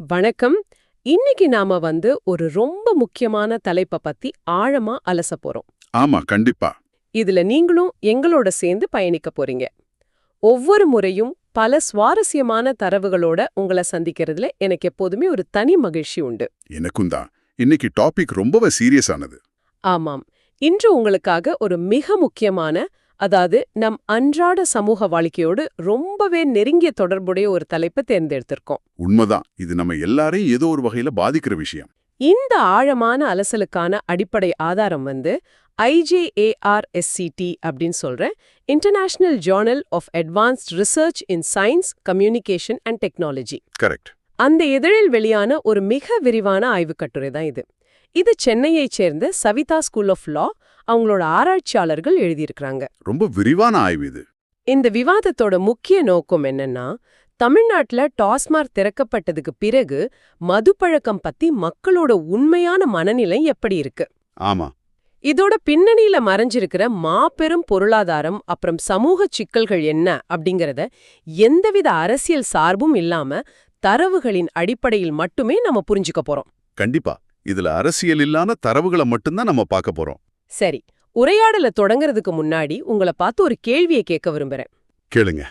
வணக்கம். இன்னைக்கு நாம ஒரு ரொம்ப முக்கியமான தலைப்ப பத்தி ஆழமா அலச போறோம். ஆமா, கண்டிப்பா. இதுல நீங்களும் எங்களோட சேர்ந்து பயணிக்க போறீங்க. ஒவ்வொரு முறையும் பல சுவாரஸ்யமான தரவுகளோட உங்கள சந்திக்கிறதுல எனக்கு எப்போதுமே ஒரு தனி மகிழ்ச்சி உண்டு. எனக்கும் தான். இன்னைக்கு டாபிக் ரொம்பவே சீரியஸானது. ஆமாம். இன்று உங்களுக்காக ஒரு மிக முக்கியமான, அதாவது நம் அன்றாட சமூக வாழ்க்கையோடு ரொம்பவே நெருங்கிய தொடர்புடைய ஒரு தலைப்பை தேர்ந்தெடுத்திருக்கோம். உண்மைதான். இது நம்ம எல்லாரையும் ஏதோ ஒரு வகையில பாதிக்கிற விஷயம். இந்த ஆழமான அலசலுக்கான அடிப்படை ஆதாரம் IJARSCT அப்படின்னு சொல்ற international journal of advanced research in science, communication and technology. Correct. அந்த இதழில் வெளியான ஒரு மிக விரிவான ஆய்வுக் கட்டுரை தான் இது. இது சென்னையைச் சேர்ந்த சவிதா ஸ்கூல் ஆஃப் லா அவங்களோட ஆராய்ச்சியாளர்கள் எழுதியிருக்கிறாங்க. ரொம்ப விரிவான ஆய்வு இது. இந்த விவாதத்தோட முக்கிய நோக்கம் என்னன்னா, தமிழ்நாட்டுல டாஸ்மாக் திறக்கப்பட்டதுக்கு பிறகு மதுப்பழக்கம் பத்தி மக்களோட உண்மையான மனநிலை எப்படி இருக்கு, ஆமா, இதோட பின்னணியில மறைஞ்சிருக்கிற மாபெரும் பொருளாதாரம் அப்புறம் சமூக சிக்கல்கள் என்ன அப்படிங்கறத எந்தவித அரசியல் சார்பும் இல்லாம தரவுகளின் அடிப்படையில் மட்டுமே நம்ம புரிஞ்சுக்க போறோம். கண்டிப்பா. இதுல அரசியல் இல்லாத தரவுகளை மட்டும்தான் நம்ம பார்க்க போறோம். சரி, உரையாடல தொடங்குறதுக்கு முன்னாடி உங்களை பார்த்து ஒரு கேள்வியை கேட்க விரும்புறேன். கேளுங்க.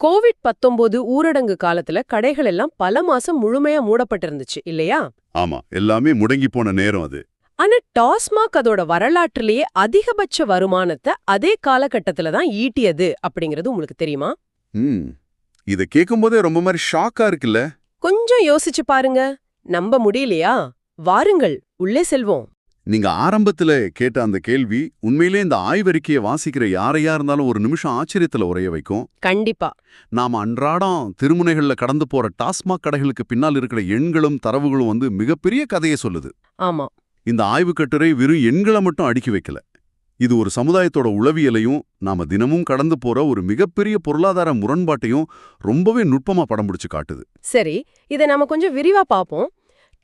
கோவிட்-19 ஊரடங்கு காலத்துல கடைகள் எல்லாம் பல மாசம் முழுமையா மூடப்பட்டிருந்துச்சு இல்லையா? ஆமா, எல்லாமே முடங்கி போன நேரம் அது. ஆனா டாஸ்மாக் அதோட வரலாற்றிலேயே அதிகபட்ச வருமானத்தை அதே காலகட்டத்துல தான் ஈட்டியது அப்படிங்கிறது உங்களுக்கு தெரியுமா? இத கேட்கும்போதே ரொம்ப மாதிரி ஷாக்கா இருக்குல்ல. கொஞ்சம் யோசிச்சு பாருங்க. நம்ப முடியலையா? வாருங்கள், உள்ளே செல்வோம். நீங்க ஆரம்பத்துல கேட்ட அந்த கேள்வி உண்மையிலே இந்த ஆய்வறிக்கையை வாசிக்கிற யாரையா இருந்தாலும் ஒரு நிமிஷம் ஆச்சரியத்துல உரைய வைக்கும். கண்டிப்பா. நாம அன்றாடம் திருமுனைகள்ல கடந்து போற டாஸ்மாக் கடைகளுக்கு பின்னால் இருக்கிற எண்களும் தரவுகளும் மிகப்பெரிய கதையை சொல்லுது. ஆமா. இந்த ஆய்வுக் கட்டுரை வெறும் எண்களை மட்டும் அடுக்கி வைக்கல. இது ஒரு சமுதாயத்தோட உளவியலையும் நாம தினமும் கடந்து போற ஒரு மிகப்பெரிய பொருளாதார முரண்பாட்டையும் ரொம்பவே நுட்பமா படம் பிடிச்சு காட்டுது. சரி, இதை நாம கொஞ்சம் விரிவா பார்ப்போம்.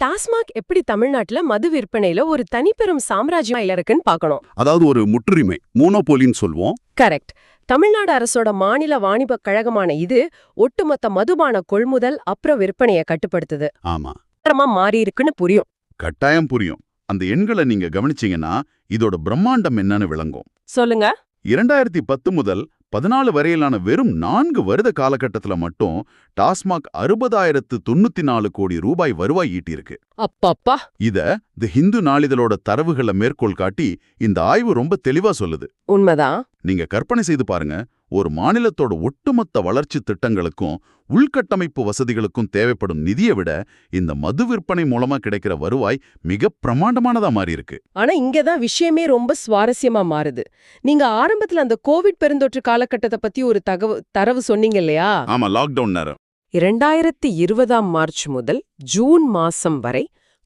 டாஸ்மாக் எப்படி தமிழ்நாட்டுல மது விற்பனையில ஒரு தனிப்பெரும் சாம்ராஜ்யம் இருக்குன்னு பார்க்கணும். அதாவது ஒரு முற்றுரிமை, மோனோபோலின்னு சொல்வோம். கரெக்ட். தமிழ்நாடு அரசோட மாநில வாணிபக் கழகமான இது ஒட்டுமொத்த மதுபான கொள்முதல் அப்புறம் விற்பனையை கட்டுப்படுத்துது. ஆமா, மாறி இருக்குன்னு புரியும். கட்டாயம் புரியும். அந்த எண்களை நீங்க கவனிச்சீங்கன்னா இதோட பிரம்மாண்டம் என்னன்னு விளங்கும். சொல்லுங்க. 2010 முதல் 14 வரையிலான வெறும் 4 வருட காலகட்டத்துல மட்டும் டாஸ்மாக் 60,094 கோடி ரூபாய் வருவாய் ஈட்டியிருக்கு. அப்பப்பா. இத தி ஹிந்து நாளிதழோட தரவுகளை மேற்கோள் காட்டி இந்த ஆய்வு ரொம்ப தெளிவா சொல்லுது. உண்மைதான். நீங்க கற்பனை செய்து பாருங்க, ஒரு மாநிலத்தோட ஒட்டுமொத்த வளர்ச்சி திட்டங்களுக்கும் உள்கட்டமைப்பு வசதிகளுக்கும் தேவைப்படும் நிதியை விட இந்த மது விற்பனை மூலமா கிடைக்கிற வருவாய் மிக பிரமாண்டமானதா மாறி இருக்கு. ஆனா இங்கதான் விஷயமே ரொம்ப சுவாரஸ்யமா மாறுது. நீங்க ஆரம்பத்துல அந்த கோவிட் பெருந்தொற்று காலகட்டத்தை பத்தி ஒரு தரவு சொன்னீங்க இல்லையா? ஆமா, லாக்டவுன் நேரம். 2020 மார்ச் முதல் ஜூன் மாசம் வரை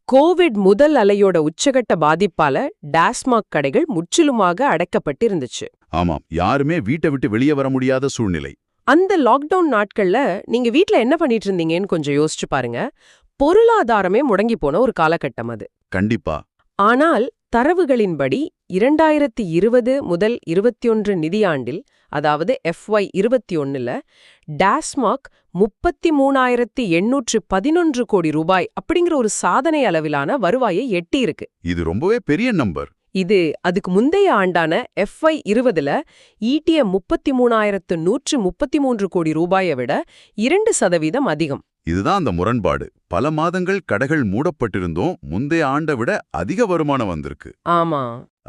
கோவிட் முதல் அலையோட உச்சகட்ட பாதிப்பால டாஸ்மாக் கடைகள் முற்றிலுமாக அடைக்கப்பட்டிருந்துச்சு. ஆமாம், யாருமே வீட்டை விட்டு வெளியே வர முடியாத சூழ்நிலை. அந்த லாக்டவுன் நாட்கள்ல நீங்க வீட்ல என்ன பண்ணிட்டு இருந்தீங்கன்னு கொஞ்சம் யோசிச்சு பாருங்க. பொருளாதாரமே முடங்கி போன ஒரு காலகட்டம் அது. கண்டிப்பா. ஆனால் தரவுகளின்படி 2020 முதல் 21 நிதியாண்டில், அதாவது FY 21ல டாஸ்மாக் 33,811 கோடி ரூபாய் அப்படிங்கிற ஒரு சாதனை அளவிலான வருவாயை எட்டியிருக்கு. இது ரொம்பவே பெரிய நம்பர். இது அதுக்கு முந்தைய ஆண்டான FY 20ல ஈட்டிய 33,133 கோடி ரூபாயை விட 2% அதிகம். இதுதான் அந்த முரண்பாடு. பல மாதங்கள் கடைகள் மூடப்பட்டிருந்தோம், முந்தைய ஆண்டை விட அதிக வருமானம் வந்திருக்கு. ஆமா.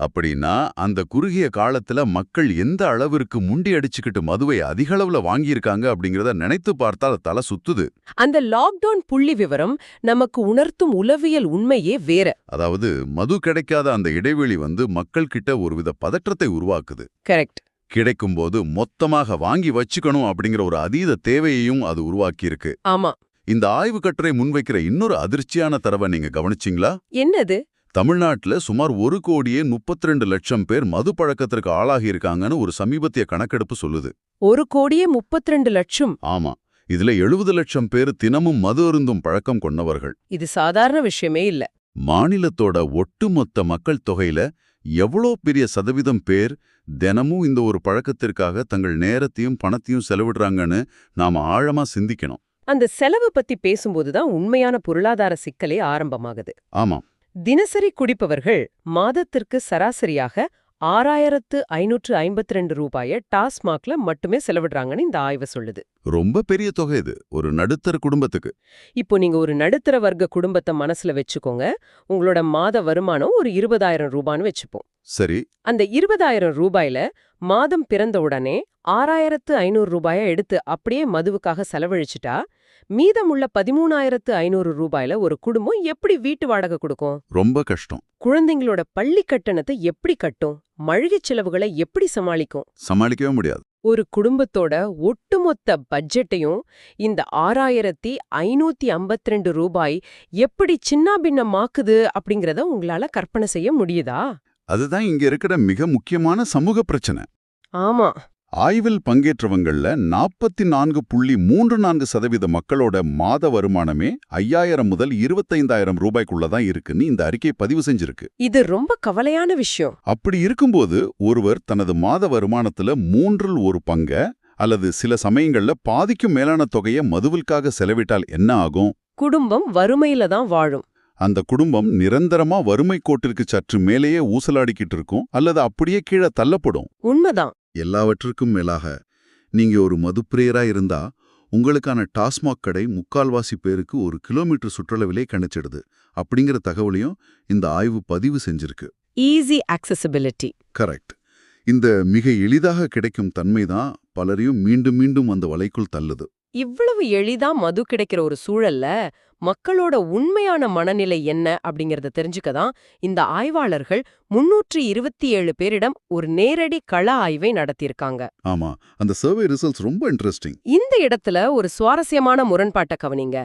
அப்படின்னா அந்த குறுகிய காலத்துல மக்கள் எந்த அளவிற்கு முண்டி அடிச்சுக்கிட்டு மதுவை அதிக அளவுல வாங்கியிருக்காங்க அப்படிங்கறத நினைத்து பார்த்தால் தலை சுத்துது. அந்த லாக்டவுன் புள்ளி விவரம் நமக்கு உணர்த்தும் உளவியல் உண்மையே வேற. அதாவது மது கிடைக்காத அந்த இடைவெளி மக்கள் கிட்ட ஒருவித பதற்றத்தை உருவாக்குது. கரெக்ட். கிடைக்கும்போது மொத்தமாக வாங்கி வச்சுக்கணும் அப்படிங்கிற ஒரு அதீத தேவையையும் அது உருவாக்கியிருக்கு. ஆமா. இந்த ஆய்வு கட்டுரை முன்வைக்கிற இன்னொரு அதிர்ச்சியான தரவை நீங்க கவனிச்சிங்களா? என்னது? தமிழ்நாட்டுல சுமார் 1,32,00,000 பேர் மது பழக்கத்திற்கு ஆளாகி இருக்காங்கன்னு ஒரு சமீபத்திய கணக்கெடுப்பு சொல்லுது. 1,32,00,000? ஆமா. இதுல 70 லட்சம் பேர் தினமும் மது அருந்தும் பழக்கம் கொண்டவர்கள். இது சாதாரண விஷயமே இல்ல. மாநிலத்தோட ஒட்டுமொத்த மக்கள் தொகையில எவ்வளோ பெரிய சதவீதம் பேர் தினமும் இந்த ஒரு பழக்கத்திற்காக தங்கள் நேரத்தையும் பணத்தையும் செலவிடுறாங்கன்னு நாம ஆழமா சிந்திக்கணும். அந்த செலவு பத்தி பேசும்போது தான் உண்மையான பொருளாதார சிக்கலே ஆரம்பமாகுது. ஆமாம். தினசரி குடிப்பவர்கள் மாதத்திற்கு சராசரியாக 6552 ரூபாய டாஸ்மாக்ல மட்டுமே செலவிடுறாங்கன்னு இந்த ஆய்வு சொல்லுது. ரொம்ப பெரிய தொகை இது ஒரு நடுத்தர குடும்பத்துக்கு. இப்போ நீங்க ஒரு நடுத்தர வர்க்க குடும்பத்தை மனசுல வச்சுக்கோங்க. உங்களோட மாத வருமானம் ஒரு 20,000 ரூபான்னு வச்சுப்போம். சரி. அந்த 20,000 ரூபாயில மாதம் பிறந்த உடனே 6,500 ரூபாய எடுத்து அப்படியே மதுவுக்காக செலவழிச்சிட்டா மீதமுள்ள 13,500 ரூபாயில ஒரு குடும்பம் எப்படி வீட்டு வாடகை கொடுக்கும்? ரொம்ப கஷ்டம். குழந்தைங்களோட பள்ளி கட்டணத்தை எப்படி கட்டும்? மளிகைச் செலவுகளை எப்படி சமாளிக்கும்? சமாளிக்கவே முடியாது. ஒரு குடும்பத்தோட ஒட்டுமொத்த பட்ஜெட்டையும் இந்த 6,552 ரூபாய் எப்படி சின்னாபின்னமாக்குது அப்படிங்கறத உங்களால கற்பனை செய்ய முடியுதா? அதுதான் இங்க இருக்கிற மிக முக்கியமான சமூக பிரச்சனை. ஆமா. ஆய்வில் பங்கேற்றவங்கள்ல 44.34% மக்களோட மாத வருமானமே 5,000 முதல் 25,000 ரூபாய்க்குள்ளதான் இருக்குன்னு இந்த அறிக்கை பதிவு செஞ்சிருக்கு. இது ரொம்ப கவலையான விஷயம். அப்படி இருக்கும்போது ஒருவர் தனது மாத வருமானத்துல 1/3 பங்க அல்லது சில சமயங்கள்ல பாதிக்கும் மேலான தொகையை மதுவிற்காக செலவிட்டால் என்ன ஆகும்? குடும்பம் வறுமையில தான் வாழும். அந்த குடும்பம் நிரந்தரமா வறுமை கோட்டிற்கு சற்று மேலேயே ஊசலாடிக்கிட்டு இருக்கும் அல்லது அப்படியே கீழே தள்ளப்படும். உண்மைதான். எல்லாவற்றுக்கும் மேலாக நீங்க ஒரு மதுப்பிரியரா இருந்தா உங்களுக்கான டாஸ்மாக் கடை 3/4 பேருக்கு 1 கிலோமீட்டர் சுற்றளவிலே கணிச்சிடுது அப்படிங்கிற தகவலையும் இந்த ஆய்வு பதிவு செஞ்சிருக்கு. Easy accessibility. கரெக்ட். இந்த மிக எளிதாக கிடைக்கும் தன்மைதான் பலரையும் மீண்டும் மீண்டும் அந்த வலைக்குள் தள்ளுது. இவ்வளவு எளிதா மது கிடைக்கிற ஒரு சூழல்ல மக்களோட உண்மையான மனநிலை என்ன அப்படிங்கறத தெரிஞ்சுக்கதான் இந்த ஆய்வாளர்கள் 327 பேரிடம் ஒரு நேரடி கள ஆய்வை நடத்தியிருக்காங்க. ஆமா, அந்த சர்வே ரிசல்ட்ஸ் ரொம்ப இன்ட்ரெஸ்டிங். இந்த இடத்துல ஒரு சுவாரஸ்யமான முரண்பாட்டை கவனிங்க.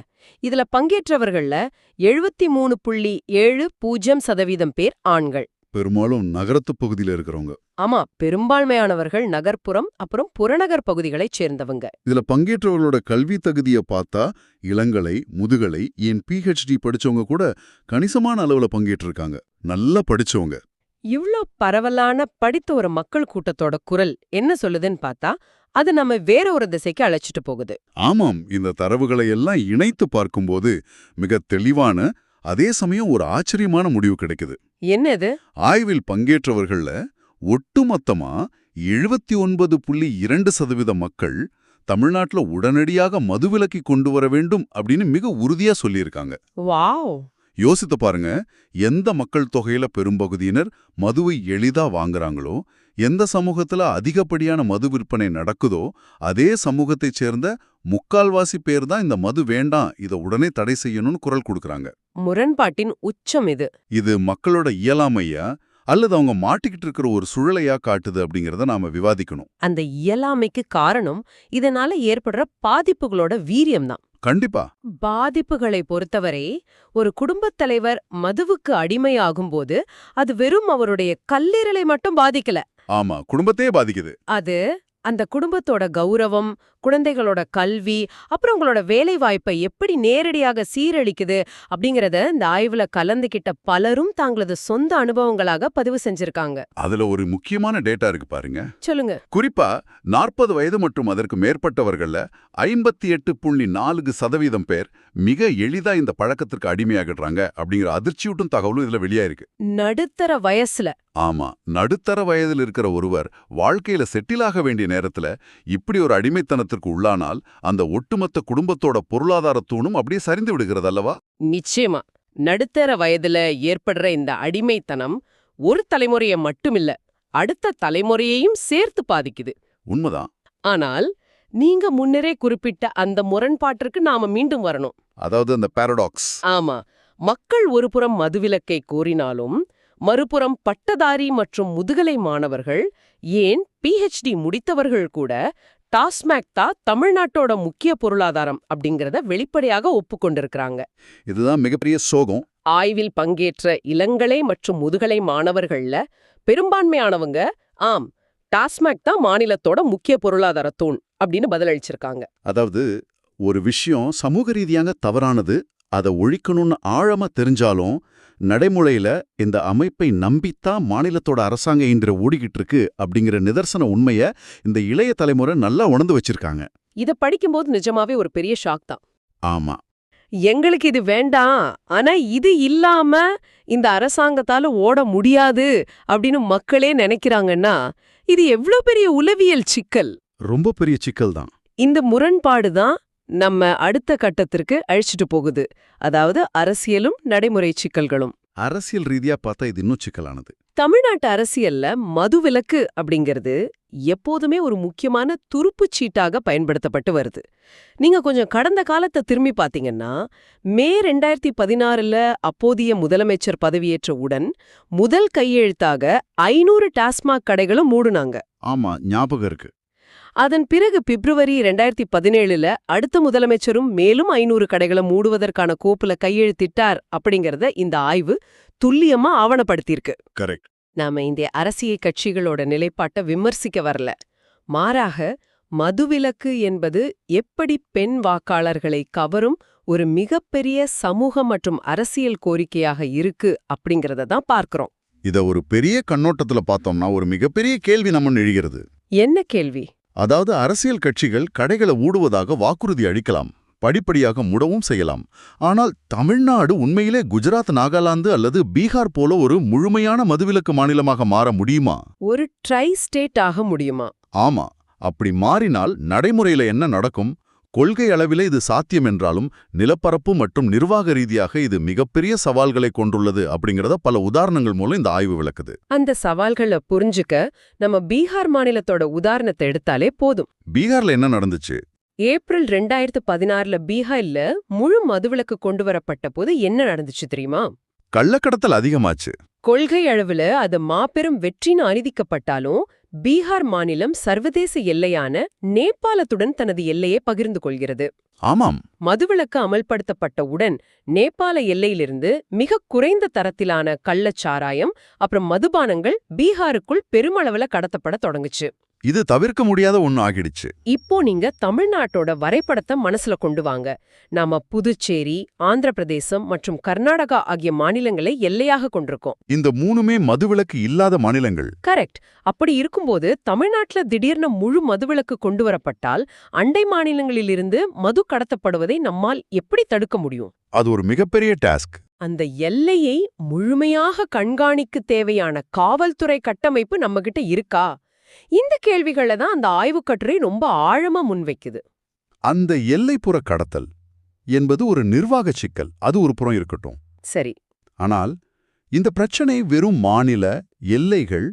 இதுல பங்கேற்றவர்கள்ல 73.70% பேர் ஆண்கள். பெரும்பாலும் நகரத்து பகுதியில இருக்கிறவங்க. ஆமா, பெரும்பான்மையானவர்கள் நகர்ப்புறம் அப்புறம் புறநகர் பகுதிகளைச் சேர்ந்தவங்க. இதுல பங்கேற்றவர்களோட கல்வி தகுதியை பார்த்தா இளங்கலை, முதுகலை, ஏன் PhD படிச்சவங்க கூட கணிசமான அளவுல பங்கேற்றிருக்காங்க. நல்லா படிச்சவங்க. இவ்ளோ பரவலான படித்த ஒரு மக்கள் கூட்டத்தோட குரல் என்ன சொல்லுதுன்னு பார்த்தா அது நம்ம வேற ஒரு திசைக்கு அழைச்சிட்டு போகுது. ஆமாம், இந்த தரவுகளை எல்லாம் இணைத்து பார்க்கும்போது மிக தெளிவான அதே சமயம் ஒரு ஆச்சரியமான முடிவு கிடைக்குது. என்னது? ஆய்வில் பங்கேற்றவர்கள்ல ஒட்டுமொத்தமா 79.2% மக்கள் தமிழ்நாட்டுல உடனடியாக மதுவிலக்கை கொண்டு வர வேண்டும் அப்படின்னு மிக உறுதியா சொல்லியிருக்காங்க. வாவ்! யோசித்து பாருங்க, எந்த மக்கள் தொகையில பெரும்பகுதியினர் மதுவை எளிதா வாங்குறாங்களோ, எந்த சமூகத்துல அதிகப்படியான மது விற்பனை நடக்குதோ அதே சமூகத்தைச் சேர்ந்த 3/4 பேர் தான் இந்த மது வேண்டாம், இதை உடனே தடை செய்யணும்னு குரல் கொடுக்கறாங்க. முரண்பாட்டின் உச்சம் இது. இது மக்களோட இயலாமையா அல்லது அவங்க மாட்டிக்கிட்டு இருக்கிற ஒரு சுழலையா காட்டுது அப்படிங்கறத நாம விவாதிக்கணும். அந்த இயலாமைக்கு காரணம் இதனால ஏற்படுற பாதிப்புகளோட வீரியம்தான். கண்டிப்பா. பாதிப்புகளை பொறுத்தவரை ஒரு குடும்பத் தலைவர் மதுவுக்கு அடிமையாகும்போது அது வெறும் அவருடைய கல்லீரலை மட்டும் பாதிக்கல. ஆமா, குடும்பத்தையே பாதிக்குது. அது அந்த குடும்பத்தோட கௌரவம், குழந்தைகளோட கல்வி, அப்புறம் உங்களோட வேலை வாய்ப்பை எப்படி நேரடியாக சீரழிக்குது அப்படிங்கறத இந்த ஆய்வுல கலந்துகிட்ட பலரும் தாங்களது சொந்த அனுபவங்களாக பதிவு செஞ்சிருக்காங்க. அதுல ஒரு முக்கியமான டேட்டா இருக்கு பாருங்க. சொல்லுங்க. குறிப்பா 40 வயது மற்றும் அதற்கு மேற்பட்டவர்கள்ல 58.4% பேர் மிக எளிதா இந்த பழக்கத்திற்கு அடிமையாகிடுறாங்க அப்படிங்கிற அதிர்ச்சியூட்டும் தகவலும் இதுல வெளியாயிருக்கு. நடுத்தர வயசுல. ஆமா, நடுத்தர வயதில் இருக்கிற ஒருவர் வாழ்க்கையில செட்டில் ஆக வேண்டிய நேரத்துல இப்படி ஒரு அடிமைத்தனத்திற்கு உள்ளானால் அந்த ஒட்டுமொத்த குடும்பத்தோட பொருளாதார தூணும் அப்படியே சரிந்து விடுகிறது அல்லவா? நிச்சயமா. நடுத்தர வயதுல ஏற்படுற இந்த அடிமைத்தனம் ஒரு தலைமுறையை மட்டுமில்ல, அடுத்த தலைமுறையையும் சேர்த்து பாதிக்குது. உண்மைதான். ஆனால் நீங்க முன்னரே குறிப்பிட்ட அந்த முரண்பாட்டிற்கு நாம மீண்டும் வரணும். அதாவது அந்த பாரடாக்ஸ். ஆமா, மக்கள் ஒருபுறம் மதுவிலக்கை கோரினாலும் மறுபுறம் பட்டதாரி மற்றும் முதுகலை மாணவர்கள், ஏன் PhD முடித்தவர்கள் கூட டாஸ்மாக் தான் தமிழ்நாட்டோட முக்கிய பொருளாதாரம் அப்படிங்கறத வெளிப்படையாக ஒப்புக்கொண்டிருக்கிறாங்க. இதுதான் மிகப்பெரிய சோகம். ஆய்வில் பங்கேற்ற இளங்கலை மற்றும் முதுகலை மாணவர்கள்ல பெரும்பான்மையானவங்க ஆம், டாஸ்மாக் தான் மாநிலத்தோட முக்கிய பொருளாதார தூண் அப்படின்னு பதிலளிச்சிருக்காங்க. அதாவது ஒரு விஷயம் சமூக ரீதியாக தவறானது, அதை ஒழிக்கணும்னு ஆழமா தெரிஞ்சாலும் நடைமுறையில இந்த அமைப்பை நம்பித்தான் மாநிலத்தோட அரசாங்கம் இன்று ஓடிக்கிட்டு இருக்கு அப்படிங்கிற நிதர்சன உண்மைய இந்த இளைய தலைமுறை நல்லா உணர்ந்து வச்சிருக்காங்க. இத படிக்கும்போது நிஜமாவே ஒரு பெரிய ஷாக் தான். ஆமா. எங்களுக்கு இது வேண்டாம், ஆனா இது இல்லாம இந்த அரசாங்கத்தால ஓட முடியாது அப்படின்னு மக்களே நினைக்கிறாங்கன்னா இது எவ்ளோ பெரிய உளவியல் சிக்கல். ரொம்ப பெரிய சிக்கல் தான். இந்த முரண்பாடு தான் நம்ம அடுத்த கட்டத்திற்கு அழிச்சிட்டு போகுது. அதாவது அரசியலும் நடைமுறை சிக்கல்களும். அரசியல் ரீதியா பார்த்தா இது இன்னும் சிக்கலானது. தமிழ்நாட்டு அரசியல்ல மதுவிலக்கு அப்படிங்கிறது எப்போதுமே ஒரு முக்கியமான துருப்புச் சீட்டாக பயன்படுத்தப்பட்டு வருது. நீங்க கொஞ்சம் கடந்த காலத்தை திரும்பி பாத்தீங்கன்னா, மே 2016ல அப்போதைய முதலமைச்சர் பதவியேற்ற உடன் முதல் கையெழுத்தாக 500 டாஸ்மாக் கடைகளும் மூடுனாங்க. ஆமா, ஞாபகம் இருக்கு. அதன் பிறகு பிப்ரவரி 2017ல அடுத்த முதலமைச்சரும் மேலும் 500 கடைகளை மூடுவதற்கான கோப்புல கையெழுத்திட்டார் அப்படிங்கறத இந்த ஆய்வு துல்லியமா ஆவணப்படுத்தியிருக்கு. கரெக்ட். நாம இந்த அரசியல் கட்சிகளோட நிலைப்பாட்டை விமர்சிக்க வரல. மாறாக மதுவிலக்கு என்பது எப்படி பெண் வாக்காளர்களை கவரும் ஒரு மிகப்பெரிய சமூக மற்றும் அரசியல் கோரிக்கையாக இருக்கு அப்படிங்கறத தான் பார்க்கிறோம். இத ஒரு பெரிய கண்ணோட்டத்துல பார்த்தோம்னா ஒரு மிகப்பெரிய கேள்வி நம்ம எழுகிறது. என்ன கேள்வி? அதாவது அரசியல் கட்சிகள் கடைகளை ஊடுவதாக வாக்குறுதி அளிக்கலாம், படிப்படியாக மூடவும் செய்யலாம். ஆனால் தமிழ்நாடு உண்மையிலே குஜராத், நாகாலாந்து அல்லது பீகார் போல ஒரு முழுமையான மதுவிலக்கு மாநிலமாக மாற முடியுமா? ஒரு ட்ரை ஸ்டேட் ஆக முடியுமா? ஆமா. அப்படி மாறினால் நடைமுறையில என்ன நடக்கும்? கொள்கை அளவிலே இது சாத்தியம் என்றாலும் நிலப்பரப்பு மற்றும் நிர்வாக ரீதியாக இது மிகப்பெரிய சவால்களை கொண்டுள்ளது அப்படிங்கறத பல உதாரணங்கள் மூலம் இந்த ஆய்வு விளக்குது. அந்த சவால்களை புரிஞ்சுக்க நம்ம பீகார் மாநிலத்தோட உதாரணத்தை எடுத்தாலே போதும். பீகார்ல என்ன நடந்துச்சு? ஏப்ரல் 2016ல பீகார்ல முழு மதுவிலக்கு கொண்டு வரப்பட்ட போது என்ன நடந்துச்சு தெரியுமா? கள்ளக்கடத்தல் அதிகமாச்சு. கொள்கை அளவுல அது மாபெரும் வெற்றின்னு அனுமதிக்கப்பட்டாலும் பீகார் மாநிலம் சர்வதேச எல்லையான நேபாளத்துடன் தனது எல்லையை பகிர்ந்து கொள்கிறது. ஆமாம். மதுவிலக்கு அமல்படுத்தப்பட்டவுடன் நேபாள எல்லையிலிருந்து மிக குறைந்த தரத்திலான கள்ளச்சாராயம் அப்புறம் மதுபானங்கள் பீகாருக்குள் பெருமளவுல கடத்தப்பட தொடங்குச்சு. இது தவிர்க்க முடியாத ஒண்ணு ஆகிடுச்சு. இப்போ நீங்க தமிழ்நாட்டோட வரைபடத்தை மனசுல கொண்டு வாங்க. நாம புதுச்சேரி, ஆந்திர பிரதேசம் மற்றும் கர்நாடகா ஆகிய மாநிலங்களை எல்லையாக கொண்டிருக்கோம். இந்த மூணுமே மதுவிலக்கு இல்லாத மாநிலங்கள். கரெக்ட். அப்படி இருக்கும்போது தமிழ்நாட்டுல திடீர்னு முழு மதுவிலக்கு கொண்டு வரப்பட்டால் அண்டை மாநிலங்களிலிருந்து மது கடத்தப்படுவதை நம்மால் எப்படி தடுக்க முடியும்? அது ஒரு மிகப்பெரிய டாஸ்க். அந்த எல்லையை முழுமையாக கண்காணிக்க தேவையான காவல்துறை கட்டமைப்பு நம்மகிட்ட இருக்கா? இந்த கேள்விகளை தான் அந்த ஆய்வுக் கட்டுரை ரொம்ப ஆழமா முன்வைக்குது. அந்த எல்லைப்புற கடத்தல் என்பது ஒரு நிர்வாக சிக்கல். அது ஒரு புறம் இருக்கட்டும். சரி. ஆனால் இந்த பிரச்சனை வெறும் மாநில எல்லைகள்,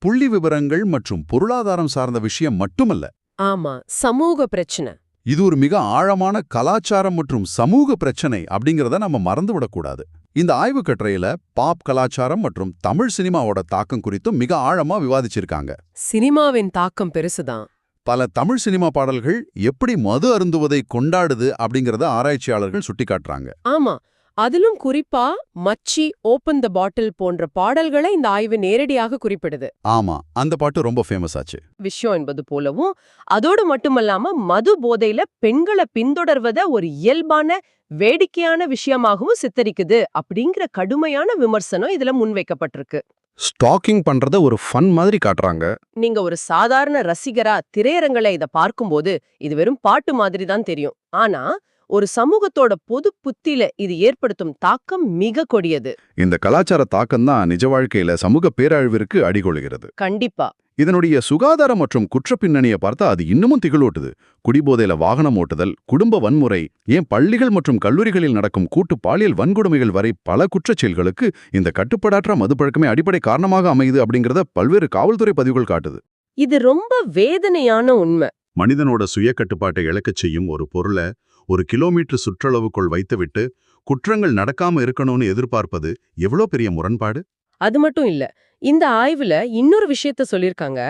புள்ளி விவரங்கள் மற்றும் பொருளாதாரம் சார்ந்த விஷயம் மட்டுமல்ல. ஆமா, சமூக பிரச்சனை. இது ஒரு மிக ஆழமான கலாச்சாரம் மற்றும் சமூக பிரச்சனை அப்படிங்கறத நம்ம மறந்துவிடக்கூடாது. இந்த ஆய்வுக் கட்டுரையில பாப் கலாச்சாரம் மற்றும் தமிழ் சினிமாவோட தாக்கம் குறித்தும் மிக ஆழமா விவாதிச்சிருக்காங்க. சினிமாவின் தாக்கம் பெருசுதான். பல தமிழ் சினிமா பாடல்கள் எப்படி மது அருந்துவதை கொண்டாடுது அப்படிங்கறத ஆராய்ச்சியாளர்கள் சுட்டிக்காட்டுறாங்க. ஆமா, அதிலும் குறிப்பா மச்சி, ஓபன் த பாட்டில் போன்ற பாடல்களை இந்த ஆய்வு நேரடியாக குறிப்பிடுது. ஆமா, அந்த பாட்டு ரொம்ப ஃபேமஸ் ஆச்சு. விஷயம் என்பது போலவும் அதோடு மட்டுமல்லாம மது போதையில பெண்களை பின்தொடர்வத ஒரு இயல்பான வேடிக்கையான விஷயமாகவும் சித்தரிக்குது அப்படிங்கிற கடுமையான விமர்சனம் இதுல முன்வைக்கப்பட்டிருக்கு. ஸ்டாக்கிங் பண்றத ஒரு ஃபன் மாதிரி காட்டுறாங்க. நீங்க ஒரு சாதாரண ரசிகரா திரையரங்களை இத பார்க்கும்போது இது வெறும் பாட்டு மாதிரி தான் தெரியும். ஆனா ஒரு சமூகத்தோட பொது புத்தியில இது ஏற்படுத்தும் தாக்கம் மிக கொடியது. இந்த கலாச்சார தாக்கம் தான் நிஜ வாழ்க்கையில சமூக பேரழிவிற்கு அடிகொள்கிறது. கண்டிப்பா. இதனுடைய சுகாதார மற்றும் குற்ற பின்னணியை பார்த்தா அது இன்னமும் திகிலூட்டுது. குடிபோதையில வாகனம் ஓட்டுதல், குடும்ப வன்முறை, ஏன் பள்ளிகள் மற்றும் கல்லூரிகளில் நடக்கும் கூட்டு பாலியல் வன்கொடுமைகள் வரை பல குற்றச் செயல்களுக்கு இந்த கட்டுப்பாடற்ற மதுப்பழக்கமே அடிப்படை காரணமாக அமையுது அப்படிங்கறத பல்வேறு காவல்துறை பதிவுகள் காட்டுது. இது ரொம்ப வேதனையான உண்மை. மனிதனோட சுய கட்டுப்பாட்டை இழக்கச் செய்யும் ஒரு பொருளை ஒரு கிலோமீட்டர் சுற்றளவுக்குள் வைத்துவிட்டு குற்றங்கள் நடக்காம இருக்கணும்னு எதிர்பார்ப்பது எவ்வளோ பெரிய முரண்பாடு. அது மட்டும் இல்ல, இந்த ஆய்வுல இன்னொரு விஷயத்த சொல்லிருக்காங்க.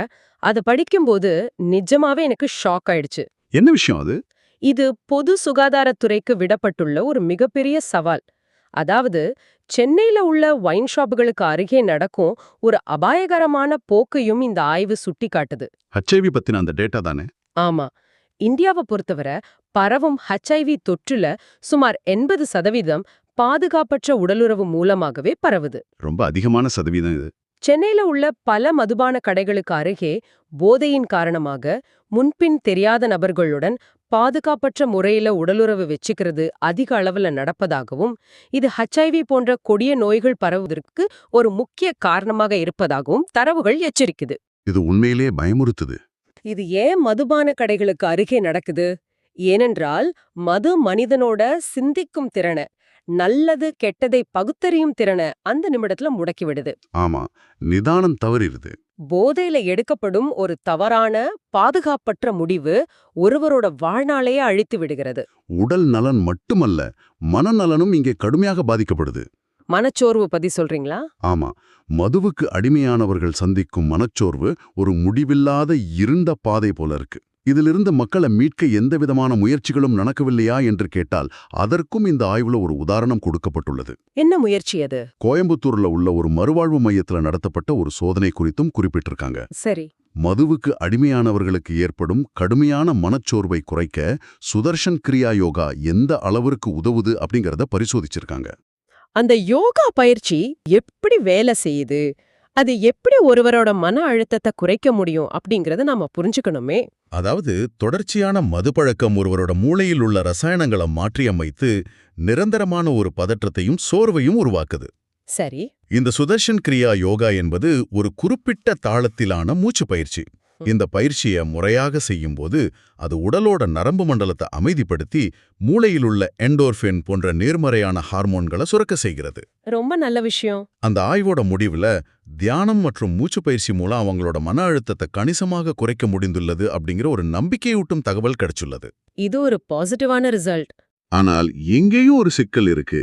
அத படிக்கும்போது நிஜமாவே எனக்கு ஷாக் ஆயிடுச்சு. என்ன விஷயம் அது? இது பொது சுகாதாரத்துறைக்கு விடப்பட்டுள்ள ஒரு மிகப்பெரிய சவால். அதாவது சென்னையில உள்ள வைன் ஷாப்புகளுக்கு அருகே நடக்கும் ஒரு அபாயகரமான போக்கையும் இந்த ஆய்வு சுட்டி காட்டுது. HIV பத்தின அந்த டேட்டா தானே? ஆமா, இந்தியாவை பொறுத்தவரை பரவும் HIV தொற்றுல சுமார் 80% பாதுகாப்பற்ற உடலுறவு மூலமாகவே பரவுது. ரொம்ப அதிகமான சதவீதம் இது. சென்னையில உள்ள பல மதுபான கடைகளுக்கு அருகே போதையின் காரணமாக முன்பின் தெரியாத நபர்களுடன் பாதுகாப்பற்ற முறையில உடலுறவு வச்சுக்கிறது அதிக அளவுல நடப்பதாகவும் இது HIV போன்ற கொடிய நோய்கள் பரவுவதற்கு ஒரு முக்கிய காரணமாக இருப்பதாகவும் தரவுகள் எச்சரிக்குது. இது உண்மையிலே பயமுறுத்துது. இது ஏன் மதுபான கடைகளுக்கு அருகே நடக்குது? ஏனென்றால் மது மனிதனோட சிந்திக்கும் திறனை, நல்லது கெட்டதை பகுத்தறியும் திறனை அந்த நிமிடத்துல முடக்கி விடுது. ஆமா, நிதானம் தவறிடுது. போதையில எடுக்கப்படும் ஒரு தவறான பாதுகாப்பற்ற முடிவு ஒருவரோட வாழ்நாளையே அழித்து விடுகிறது. உடல் நலன் மட்டுமல்ல, மனநலனும் இங்கே கடுமையாக பாதிக்கப்படுது. மனச்சோர்வு பத்தி சொல்றீங்களா? ஆமா, மதுவுக்கு அடிமையானவர்கள் சந்திக்கும் மனச்சோர்வு ஒரு முடிவில்லாத இருண்ட பாதை போல இருக்கு. இதிலிருந்து மக்களை மீட்க எந்தவிதமான முயற்சிகளும் நடக்கவில்லையா என்று கேட்டால் அதற்கும் இந்த ஆய்வுல ஒரு உதாரணம் கொடுக்கப்பட்டுள்ளது. என்ன முயற்சி அது? கோயம்புத்தூர்ல உள்ள ஒரு மறுவாழ்வு மையத்துல நடத்தப்பட்ட ஒரு சோதனை குறித்தும் குறிப்பிட்டிருக்காங்க. சரி. மதுவுக்கு அடிமையானவர்களுக்கு ஏற்படும் கடுமையான மனச்சோர்வை குறைக்க சுதர்ஷன் கிரியா யோகா எந்த அளவிற்கு உதவுது அப்படிங்கறத பரிசோதிச்சிருக்காங்க. அந்த யோகா பயிற்சி எப்படி வேலை செய்யுது, அது எப்படி ஒருவரோட மன அழுத்தத்தை குறைக்க முடியும் அப்படிங்கறத நாம புரிஞ்சுக்கணுமே. அதாவது தொடர்ச்சியான மதுப்பழக்கம் ஒருவரோட மூளையில் உள்ள ரசாயனங்களை மாற்றியமைத்து நிரந்தரமான ஒரு பதற்றத்தையும் சோர்வையும் உருவாக்குது. சரி. இந்த சுதர்ஷன் கிரியா யோகா என்பது ஒரு குறிப்பிட்ட தாளத்திலான மூச்சு பயிற்சி. இந்த பயிற்சியை முறையாக செய்யும்போது அது உடலோட நரம்பு மண்டலத்தை அமைதிப்படுத்தி மூளையில் உள்ள எண்டோர்ஃபின் போன்ற நேர்மறையான ஹார்மோன்களை சுரக்க செய்கிறது. ரொம்ப நல்ல விஷயம். அந்த ஆய்வோட முடிவுல தியானம் மற்றும் மூச்சு பயிற்சி மூலம் அவங்களோட மன அழுத்தத்தை கணிசமாக குறைக்க முடிந்துள்ளது அப்படிங்கிற ஒரு நம்பிக்கையூட்டும் தகவல் கிடைச்சுள்ளது. இது ஒரு பாசிட்டிவான ரிசல்ட். ஆனால் எங்கேயும் ஒரு சிக்கல் இருக்கு.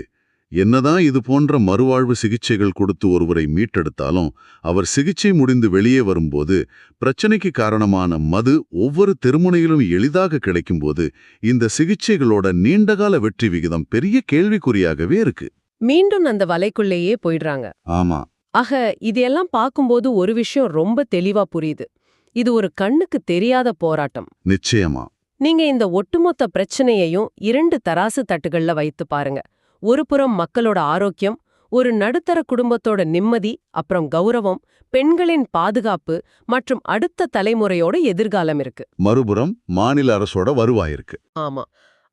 என்னதான் இது போன்ற மறுவாழ்வு சிகிச்சைகள் கொடுத்து ஒருவரை மீட்டெடுத்தாலும் அவர் சிகிச்சை முடிந்து வெளியே வரும்போது பிரச்சனைக்கு காரணமான மது ஒவ்வொரு தெருமுனையிலும் எளிதாக கிடைக்கும்போது இந்த சிகிச்சைகளோட நீண்டகால வெற்றி விகிதம் பெரிய கேள்விக்குறியாகவே இருக்கு. மீண்டும் அந்த வலைக்குள்ளேயே போயிடுறாங்க. ஆமா. ஆக இதையெல்லாம் பார்க்கும்போது ஒரு விஷயம் ரொம்ப தெளிவா புரியுது. இது ஒரு கண்ணுக்கு தெரியாத போராட்டம். நிச்சயமா. நீங்க இந்த ஒட்டுமொத்த பிரச்சனையையும் 2 தராசு தட்டுகள்ல வைத்து பாருங்க. ஒரு புறம் மக்களோட ஆரோக்கியம், ஒரு நடுத்தர குடும்பத்தோட நிம்மதி, அப்புறம் கௌரவம், பெண்களின் பாதுகாப்பு மற்றும் அடுத்த தலைமுறையோட எதிர்காலம் இருக்கு. மறுபுறம் மாநில அரசோட வருவாய் இருக்கு. ஆமா,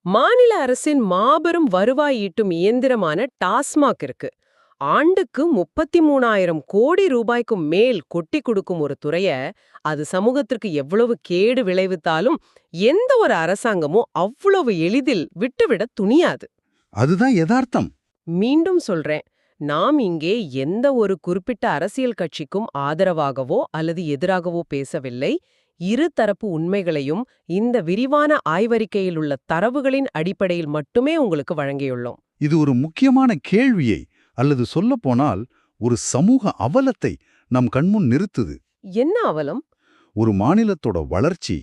மாநில அரசின் மாபெரும் வருவாய் ஈட்டும் இயந்திரமான டாஸ்மாக் இருக்கு. ஆண்டுக்கு 33,000 கோடி ரூபாய்க்கும் மேல் கொட்டி கொடுக்கும் ஒரு துறைய அது சமூகத்திற்கு எவ்வளவு கேடு விளைவித்தாலும் எந்த ஒரு அரசாங்கமும் அவ்வளவு எளிதில் விட்டுவிட துணியாது. அதுதான் யதார்த்தம். மீண்டும் சொல்றேன், நாம் இங்கே எந்த ஒரு குறிப்பிட்ட அரசியல் கட்சிக்கும் ஆதரவாகவோ அல்லது எதிராகவோ பேசவில்லை. இரு தரப்பு உண்மைகளையும் இந்த விரிவான ஆய்வறிக்கையில் உள்ள தரவுகளின் அடிப்படையில் மட்டுமே உங்களுக்கு வழங்கியுள்ளோம். இது ஒரு முக்கியமான கேள்வியை அல்லது சொல்லப்போனால் ஒரு சமூக அவலத்தை நம் கண்முன் நிறுத்துது. என்ன அவலம்? ஒரு மாநிலத்தோட வளர்ச்சி,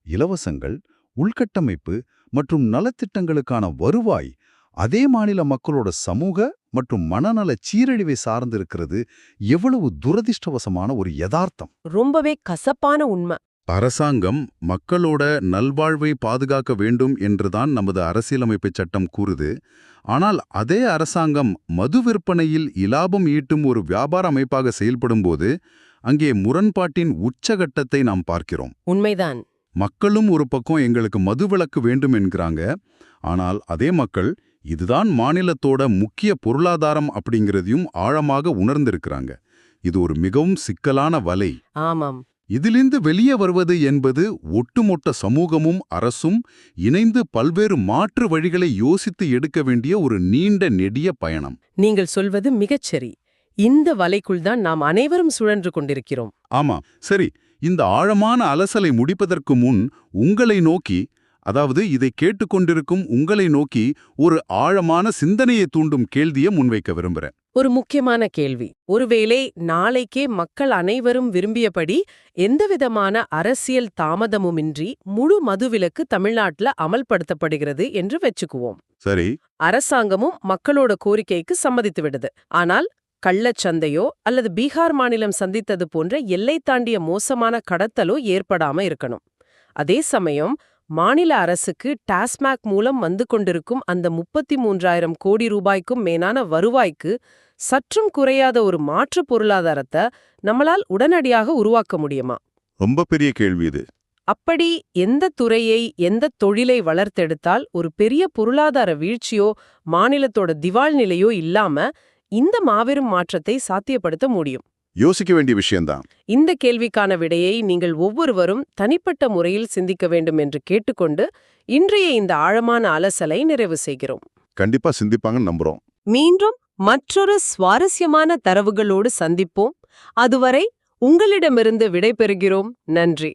இலவசங்கள், உள்கட்டமைப்பு மற்றும் நலத்திட்டங்களுக்கான வருவாய் அதே மாநில மக்களோட சமூக மற்றும் மனநல சீரழிவை சார்ந்திருக்கிறது எவ்வளவு துரதிர்ஷ்டவசமான ஒரு யதார்த்தம். ரொம்பவே கசப்பான உண்மை. அரசாங்கம் மக்களோட நல்வாழ்வை பாதுகாக்க வேண்டும் என்றுதான் நமது அரசியலமைப்பு சட்டம் கூறுது. ஆனால் அதே அரசாங்கம் மது விற்பனையில் இலாபம் ஈட்டும் ஒரு வியாபார அமைப்பாக செயல்படும்போது அங்கே முரண்பாட்டின் உச்சகட்டத்தை நாம் பார்க்கிறோம். உண்மைதான். மக்களும் ஒரு பக்கம் எங்களுக்கு மதுவிலக்கு வேண்டும் என்கிறாங்க. ஆனால் அதே மக்கள் இதுதான் மாநிலத்தோட முக்கிய பொருளாதாரம் அப்படிங்கிறதையும் ஆழமாக உணர்ந்திருக்கிறாங்க. இது ஒரு மிகவும் சிக்கலான வலை. ஆமாம். இதிலிருந்து வெளியே வருவது என்பது ஒட்டுமொத்த சமூகமும் அரசும் இணைந்து பல்வேறு மாற்று வழிகளை யோசித்து எடுக்க வேண்டிய ஒரு நீண்ட நெடிய பயணம். நீங்கள் சொல்வது மிகச்சரி. இந்த வலைக்குள் தான் நாம் அனைவரும் சுழன்று கொண்டிருக்கிறோம். ஆமா, சரி. இந்த ஆழமான அலசலை முடிப்பதற்கு முன் உங்களை நோக்கி, அதாவது இதை கேட்டுக்கொண்டிருக்கும் உங்களை நோக்கி ஒரு ஆழமான சிந்தனையை தூண்டும் கேள்வியை முன்வைக்க விரும்புறேன். ஒரு முக்கியமான கேள்வி. ஒருவேளை நாளைக்கே மக்கள் அனைவரும் விரும்பியபடி எந்தவிதமான அரசியல் தாமதமுமின்றி முழு மதுவிலக்கு தமிழ்நாட்டுல அமல்படுத்தப்படுகிறது என்று வச்சுக்குவோம். சரி. அரசாங்கமும் மக்களோட கோரிக்கைக்கு சம்மதித்து விடுது. ஆனால் கள்ளச்சந்தையோ அல்லது பீகார் மாநிலம் சந்தித்தது போன்ற எல்லை தாண்டிய மோசமான கடத்தலோ ஏற்படாம இருக்கணும். அதே சமயம் மாநில அரசுக்கு டாஸ்மாக் மூலம் வந்து கொண்டிருக்கும் அந்த 33,000 கோடி ரூபாய்க்கும் மேலான வருவாய்க்கு சற்றும் குறையாத ஒரு மாற்று பொருளாதாரத்தை நம்மளால் உடனடியாக உருவாக்க முடியுமா? ரொம்ப பெரிய கேள்வி இது. அப்படி எந்த துறையை, எந்த தொழிலை வளர்த்தெடுத்தால் ஒரு பெரிய பொருளாதார வீழ்ச்சியோ மாநிலத்தோட திவால் நிலையோ இல்லாம இந்த மாபெரும் மாற்றத்தை சாத்தியப்படுத்த முடியும்? யோசிக்க வேண்டிய விஷயம்தான். இந்த கேள்விக்கான விடையை நீங்கள் ஒவ்வொருவரும் தனிப்பட்ட முறையில் சிந்திக்க வேண்டும் என்று கேட்டுக்கொண்டு இன்றைய இந்த ஆழமான அலசலை நிறைவு செய்கிறோம். கண்டிப்பா சிந்திப்பாங்கன்னு நம்புறோம். மீண்டும் மற்றொரு சுவாரஸ்யமான தரவுகளோடு சந்திப்போம். அதுவரை உங்களிடமிருந்து விடைபெறுகிறோம். நன்றி.